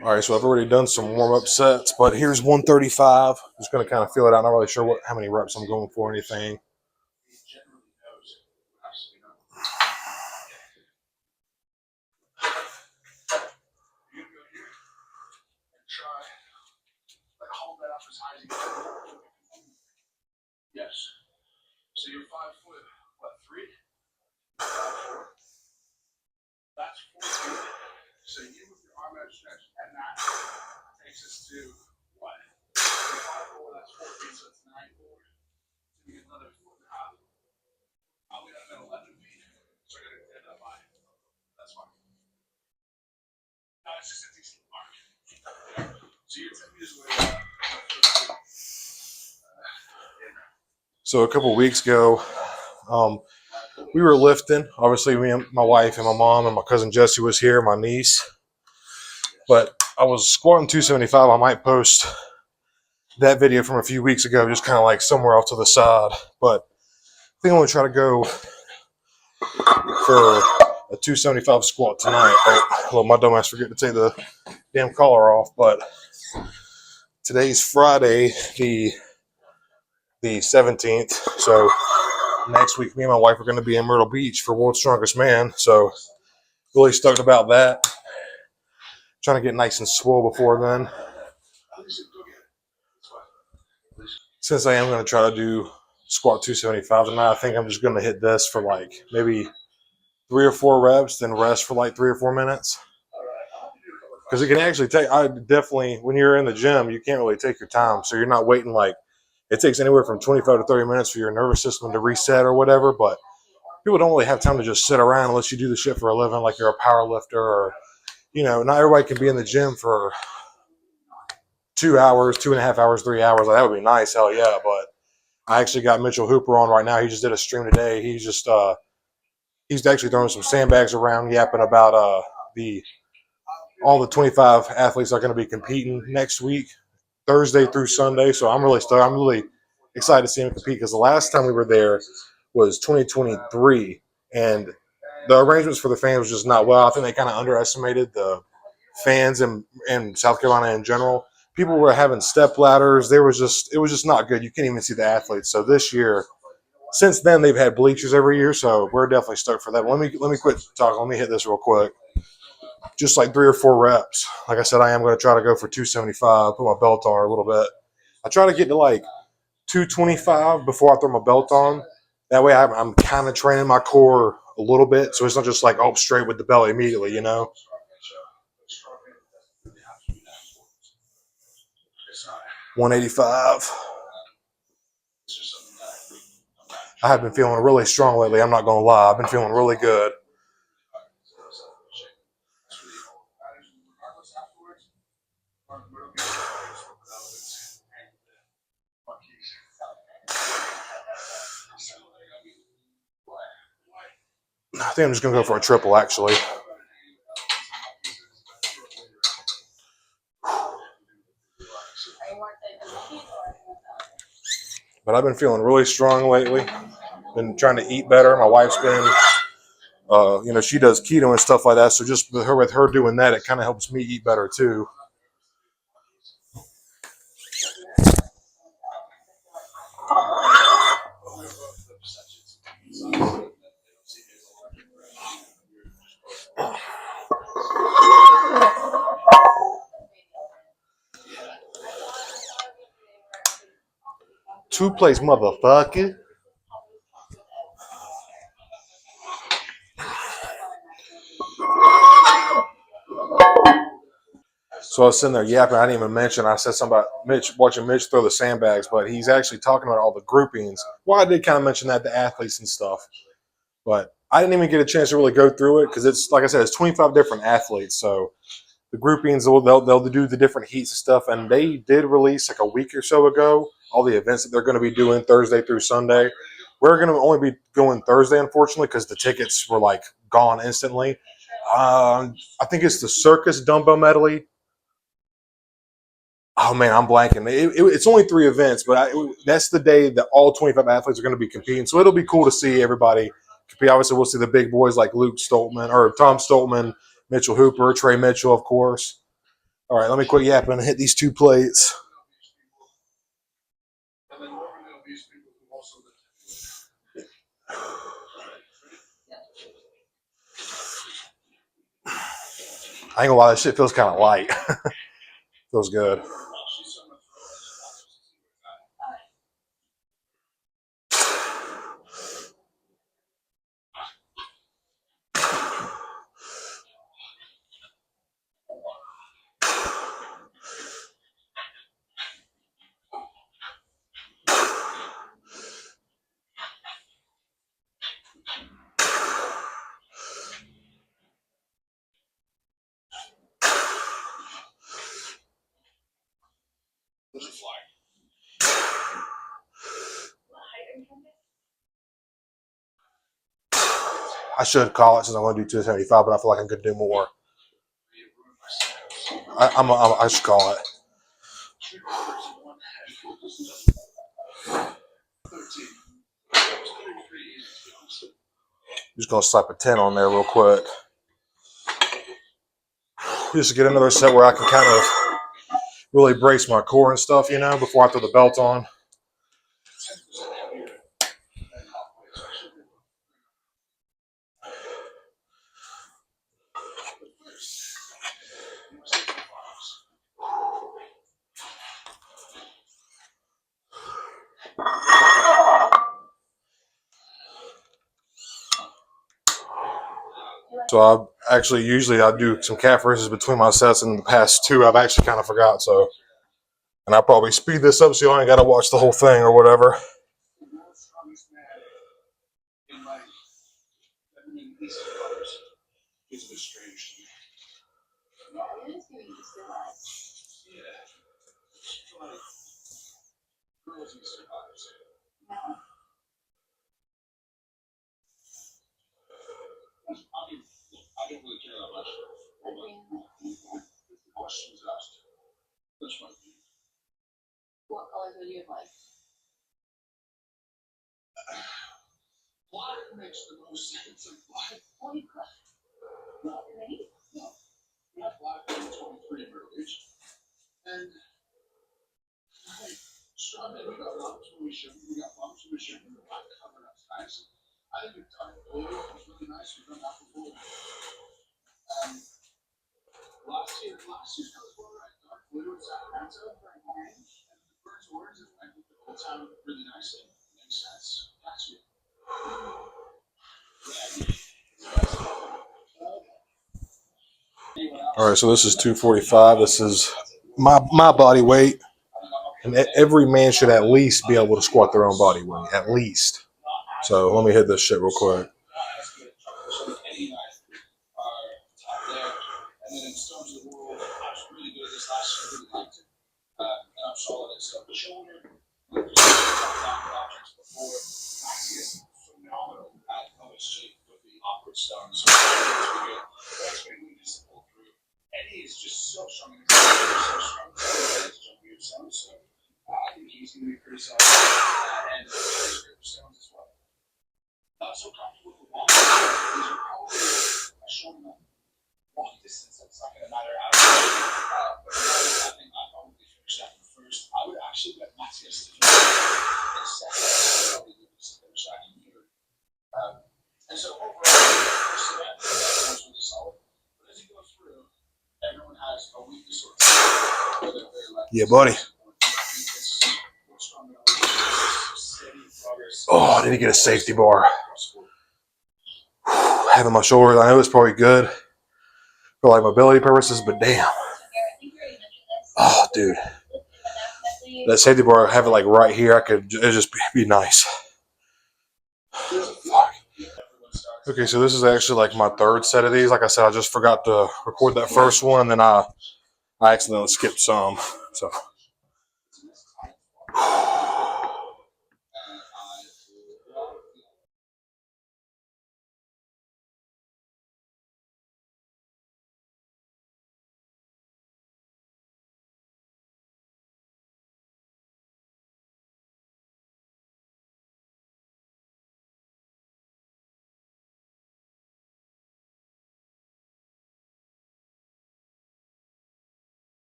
All right, so I've already done some warm up sets, but here's 135. Just going to kind of feel it out. Not really sure how many reps I'm going for or anything. So a couple weeks ago, um, we were lifting. Obviously, me and my wife and my mom and my cousin Jesse was here, my niece. But I was squatting 275. I might post that video from a few weeks ago, just kind of like somewhere off to the side. But I think I'm going to try to go for a 275 squat tonight. Oh, my dumbass forget to take the damn collar off. But today's Friday, the 17th. So next week, me and my wife are going to be in Myrtle Beach for World's Strongest Man. So really stoked about that. Trying to get nice and swole before then. Since I am going to try to do squat 275 tonight, I think I'm just going to hit this for like maybe 3 or 4 reps, then rest for like 3 or 4 minutes. Because it can actually take, when you're in the gym, you can't really take your time. So you're not waiting like, it takes anywhere from 25 to 30 minutes for your nervous system to reset or whatever. But people don't really have time to just sit around unless you do the shit for a living, like you're a power lifter or, not everybody can be in the gym for 2 hours, 2.5 hours, 3 hours. Like, that would be nice. Hell yeah. But I actually got Mitchell Hooper on right now. He just did a stream today. He's actually throwing some sandbags around, yapping about all the 25 athletes are going to be competing next week, Thursday through Sunday. So I'm really stoked. I'm really excited to see him compete because the last time we were there was 2023, and the arrangements for the fans was just not well. I think they kind of underestimated the fans in South Carolina in general. People were having step ladders. It was just not good. You can't even see the athletes. So this year, since then, they've had bleachers every year. So we're definitely stoked for that. Let me quit talking. Let me hit this real quick. Just like 3 or 4 reps. Like I said, I am going to try to go for 275. Put my belt on a little bit. I try to get to like 225 before I throw my belt on. That way, I'm kind of training my core a little bit, so it's not just like straight with the belt immediately. 185. I have been feeling really strong lately. I'm not going to lie. I've been feeling really good. I think I'm just going to go for a triple, actually. But I've been feeling really strong lately. Been trying to eat better. My wife's been, she does keto and stuff like that. So just with her doing that, it kind of helps me eat better too. Two plays, motherfucker. So I was sitting there yapping. I didn't even mention. I said something about watching Mitch throw the sandbags, but he's actually talking about all the groupings. Well, I did kind of mention that, the athletes and stuff, but I didn't even get a chance to really go through it because it's, like I said, it's 25 different athletes. So the groupings, they'll do the different heats and stuff, and they did release like a week or so ago all the events that they're going to be doing Thursday through Sunday. We're going to only be going Thursday, unfortunately, because the tickets were like gone instantly. I think it's the circus dumbbell medley. Oh man, I'm blanking. It's only 3 events, but that's the day that all 25 athletes are going to be competing. So it'll be cool to see everybody compete. Obviously, we'll see the big boys like Luke Stoltman or Tom Stoltman, Mitchell Hooper, Trey Mitchell, of course. All right, let me quit yapping and hit these 2 plates. I ain't gonna lie, this shit feels kind of light. Feels good. I should call it since I'm going to do 275, but I feel like I could do more. I should call it. Just going to slap a 10 on there real quick. Just to get another set where I can kind of really brace my core and stuff, you know, before I throw the belt on. So I actually usually I do some calf raises between my sets, and the past 2 I've actually kind of forgot. So, and I'll probably speed this up so you ain't got to watch the whole thing or whatever. All right, so this is 245. This is my body weight, and every man should at least be able to squat their own body weight, at least. So let me hit this shit real quick. Yeah, buddy. Oh, I need to get a safety bar. Having my shoulders, I know it's probably good for like mobility purposes, but damn. Oh, dude. That safety bar, have it like right here. It'd just be nice. Fuck. Okay, so this is actually like my 3rd set of these. Like I said, I just forgot to record that first one, and then I accidentally skipped some. So.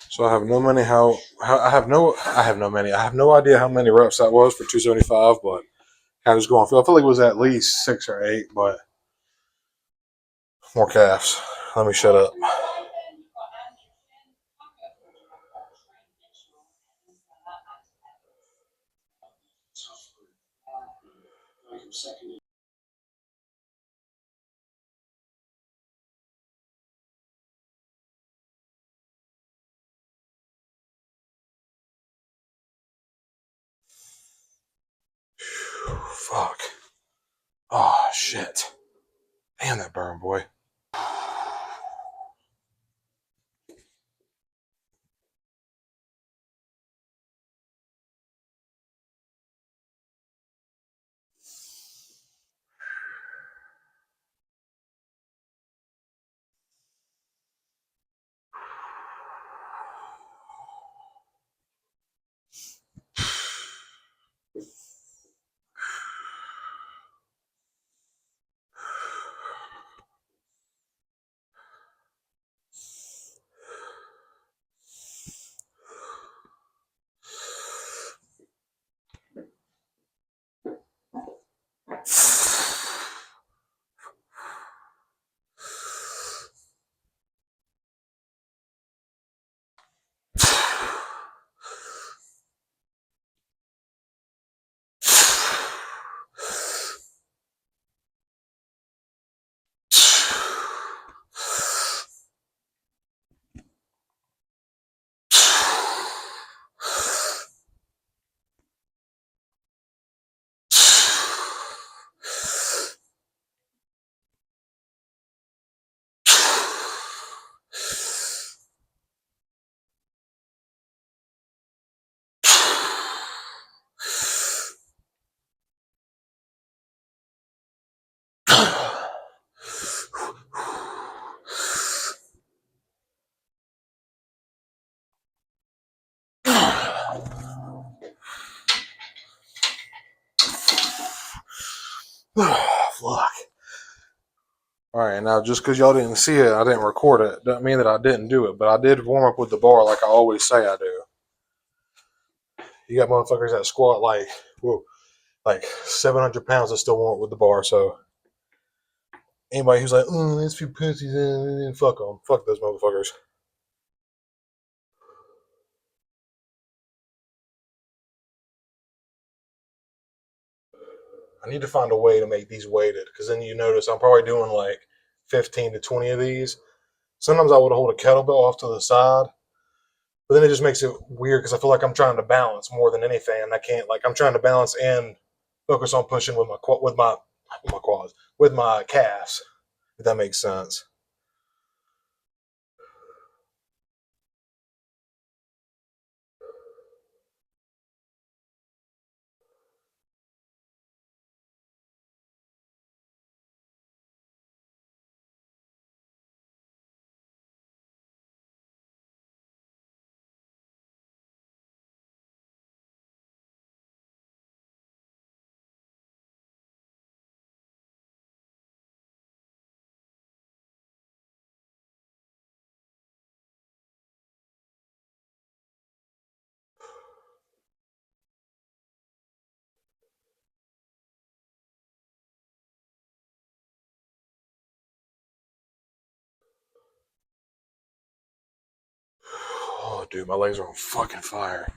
So I have no many I have no many. I have no idea how many reps that was for 275, but I was going. I feel like it was at least 6 or 8, but more calves. Let me shut up. Fuck. Oh shit. Damn that burn, boy. Fuck. All right, now just because y'all didn't see it, I didn't record it. Doesn't mean that I didn't do it, but I did warm up with the bar like I always say I do. You got motherfuckers that squat like, whoa, like 700 pounds that still warm up with the bar. So anybody who's like, oh, these few pussies, fuck them, fuck those motherfuckers. I need to find a way to make these weighted because then you notice I'm probably doing like 15 to 20 of these. Sometimes I would hold a kettlebell off to the side, but then it just makes it weird because I feel like I'm trying to balance more than anything, and I can't. Like I'm trying to balance and focus on pushing with my quads with my calves. If that makes sense. dude, my legs are on fucking fire.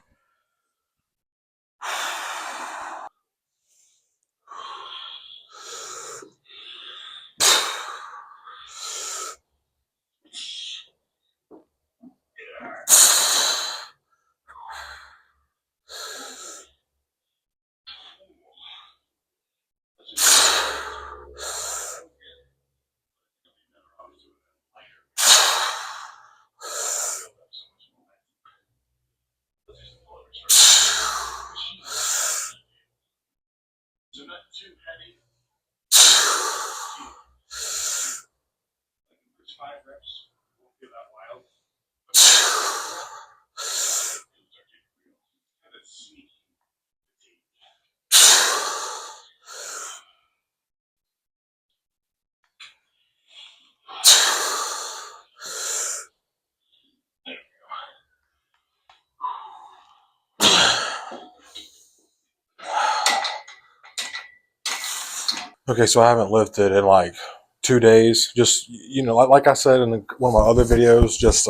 Okay, so I haven't lifted in like 2 days. Just, like I said in one of my other videos, just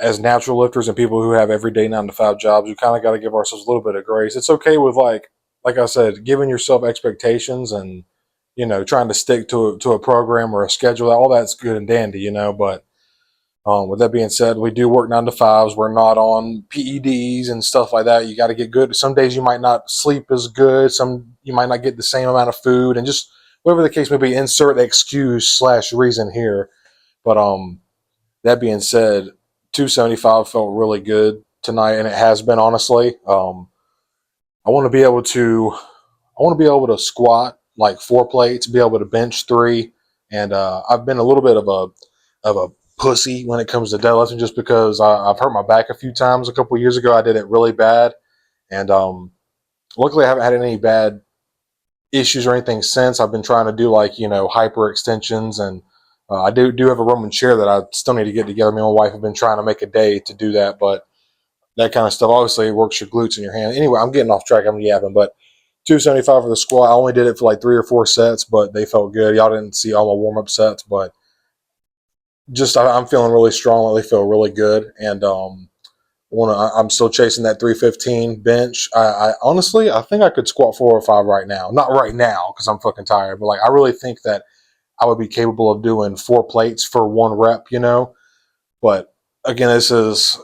as natural lifters and people who have everyday 9 to 5 jobs, you kind of got to give ourselves a little bit of grace. It's okay with like I said, giving yourself expectations and trying to stick to a program or a schedule. All that's good and dandy, but with that being said, we do work 9 to 5s. We're not on PEDs and stuff like that. You got to get good. Some days you might not sleep as good. Some you might not get the same amount of food, and just whatever the case may be, insert the excuse/reason here. But that being said, 275 felt really good tonight, and it has been honestly. I want to be able to squat like 4 plates, be able to bench 3, and I've been a little bit of a pussy when it comes to deadlifting, just because I've hurt my back a few times. A couple of years ago, I did it really bad, and luckily I haven't had any bad issues or anything since. I've been trying to do hyper extensions, and I do have a Roman chair that I still need to get together. Me and my wife have been trying to make a day to do that, but that kind of stuff obviously works your glutes in your hand. Anyway, I'm getting off track. I'm yapping, but 275 for the squat. I only did it for like 3 or 4 sets, but they felt good. Y'all didn't see all my warm up sets, but I'm feeling really strong. They feel really good, and I'm still chasing that 315 bench. I honestly, I think I could squat 405 right now. Not right now because I'm fucking tired, but I really think that I would be capable of doing 4 plates for 1 rep. But again, this is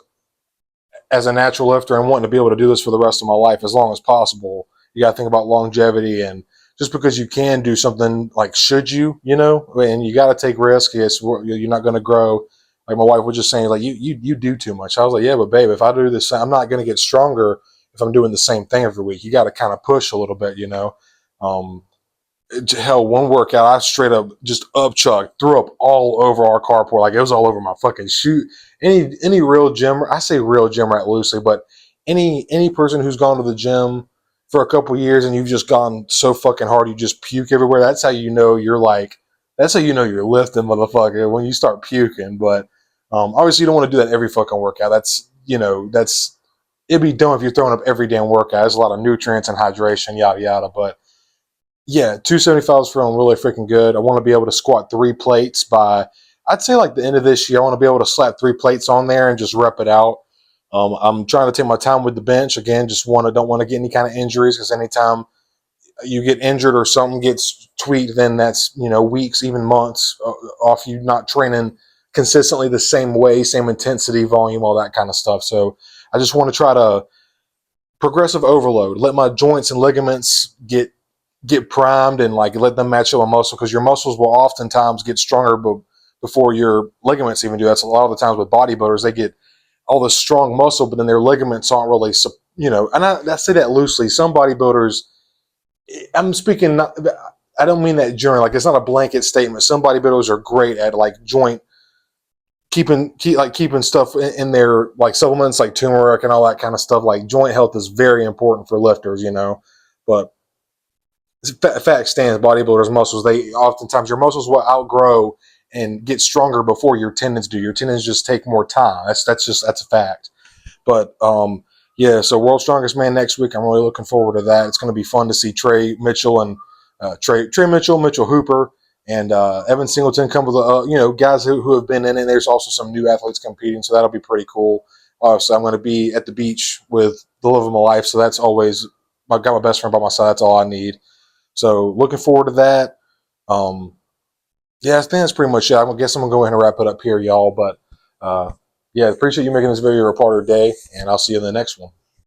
as a natural lifter and wanting to be able to do this for the rest of my life as long as possible. You got to think about longevity, and just because you can do something, should you, and you got to take risks. Yes, you're not going to grow. Like my wife was just saying, you do too much. I was like, yeah, but babe, if I do this, I'm not going to get stronger if I'm doing the same thing every week. You got to kind of push a little bit, Hell, one workout, I straight up just upchucked, threw up all over our carport. Like it was all over my fucking shoe. Any real gym, I say real gym rat loosely, but any person who's gone to the gym for a couple years and you've just gone so fucking hard you just puke everywhere, that's how you know you're lifting, motherfucker, when you start puking. But obviously you don't want to do that every fucking workout. It'd be dumb if you're throwing up every damn workout. There's a lot of nutrients and hydration, yada yada. But yeah, 275 is feeling really freaking good. I want to be able to squat 3 plates by, I'd say the end of this year. I want to be able to slap 3 plates on there and just rep it out. I'm trying to take my time with the bench. Again, don't want to get any kind of injuries, because anytime you get injured or something gets tweaked, then that's, weeks, even months off you not training consistently the same way, same intensity, volume, all that kind of stuff. So I just want to try to progressive overload, let my joints and ligaments get primed, and let them match up with muscle, because your muscles will oftentimes get stronger before your ligaments even do. That's a lot of the times with bodybuilders. They get all this strong muscle, but then their ligaments aren't really, and I say that loosely. Some bodybuilders, I'm speaking, I don't mean that generally, it's not a blanket statement. Some bodybuilders are great at joint keeping stuff in their supplements like turmeric and all that kind of stuff. Joint health is very important for lifters, but fact stands, bodybuilders' muscles, they oftentimes, your muscles will outgrow and get stronger before your tendons do. Your tendons just take more time. That's a fact. But yeah, so World's Strongest Man next week. I'm really looking forward to that. It's going to be fun to see Trey Mitchell and Trey Mitchell, Mitchell Hooper, And Evan Singleton come with guys who have been in it. There's also some new athletes competing, so that'll be pretty cool. So I'm going to be at the beach with the love of my life. So that's always, I've got my best friend by my side. That's all I need. So looking forward to that. Yeah, I think that's pretty much it. I guess I'm going to go ahead and wrap it up here, y'all. But yeah, appreciate you making this video a part of your day, and I'll see you in the next one.